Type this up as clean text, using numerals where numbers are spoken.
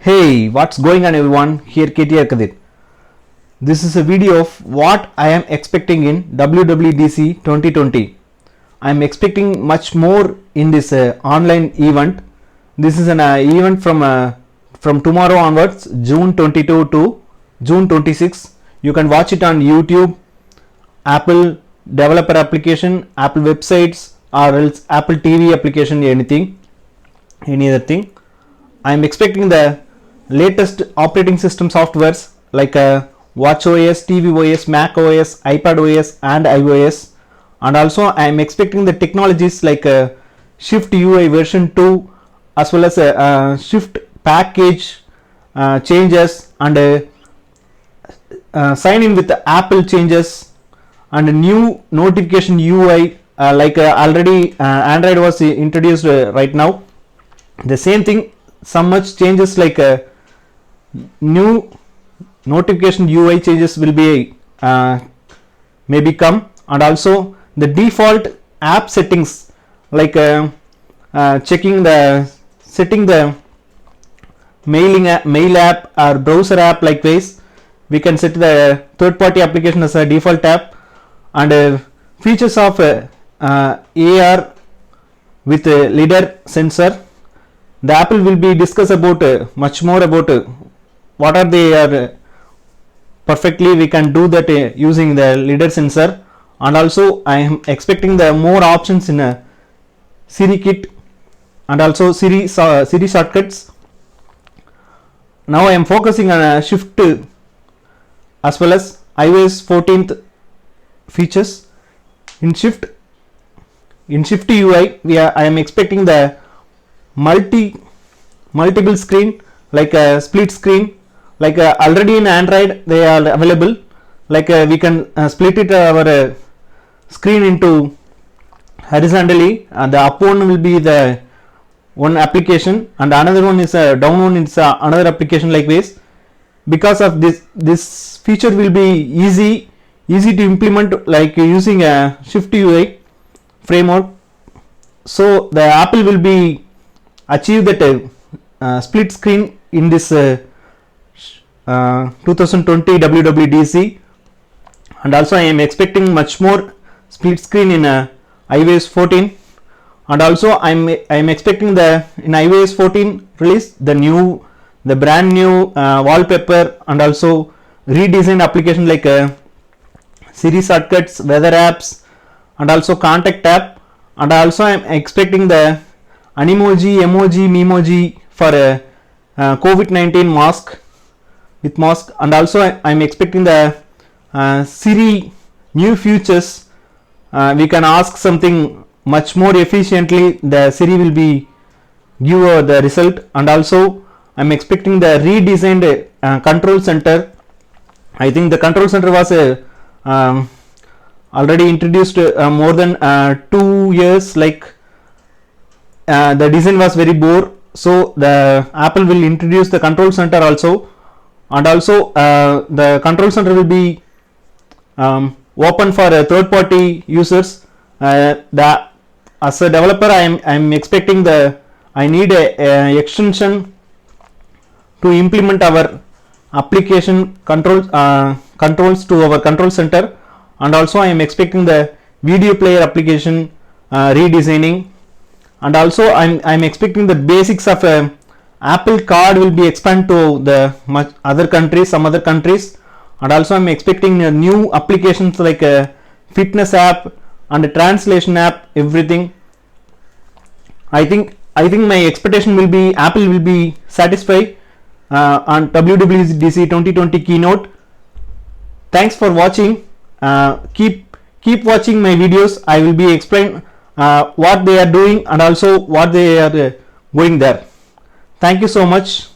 Hey, what's going on everyone? Here KtrKathir. This is a video of what I am expecting in WWDC 2020. I am expecting much more in this online event. This is an event from tomorrow onwards, June 22 to June 26. You can watch it on YouTube, Apple developer application, Apple websites, or else Apple TV application, any other thing. I am expecting the latest operating system softwares like watchOS, tvOS, macOS, iPadOS and iOS, and also I am expecting the technologies like SwiftUI version 2 as well as Swift package changes and sign in with the Apple changes and a new notification UI already Android was introduced right now. The same thing, some much changes like new notification UI changes will be maybe come, and also the default app settings like setting the mail app or browser app likewise. We can set the third party application as a default app, and features of AR with LiDAR sensor. The Apple will be discuss about much more about what are they are perfectly we can do that using the LiDAR sensor, and also I am expecting the more options in a Siri kit and also Siri Shortcuts. Now I am focusing on Shift as well as iOS 14th features. In SwiftUI I am expecting the multiple screen like a split screen, like already in Android they are available, like we can split it our screen into horizontally, and the up one will be the one application and another one is down one is another application like this. Because of this feature will be easy to implement like using a SwiftUI framework. So the Apple will be achieve that split screen in this 2020 WWDC, and also I am expecting much more split screen in iOS 14, and also I am expecting the in iOS 14 release the brand new wallpaper and also redesigned application like Siri Shortcuts, weather apps and also contact app, and also I am expecting the Animoji, emoji, memoji for COVID-19 mask, and also I am expecting the Siri new features. We can ask something much more efficiently, the Siri will be give the result, and also I am expecting the redesigned control center. I think the control center was already introduced more than 2 years, like the design was very poor, so the Apple will introduce the control center also, and also the control center will be open for third party users. As a developer I am expecting I need a extension to implement our application controls to our control center, and also I am expecting the video player application redesigning, and also I am expecting the basics of Apple Card will be expand to the some other countries, and also I am expecting new applications like a fitness app and a translation app, everything. I think my expectation will be Apple will be satisfied on WWDC 2020 keynote. Thanks for watching. Keep watching my videos. I will be explain what they are doing and also what they are going there. Thank you so much.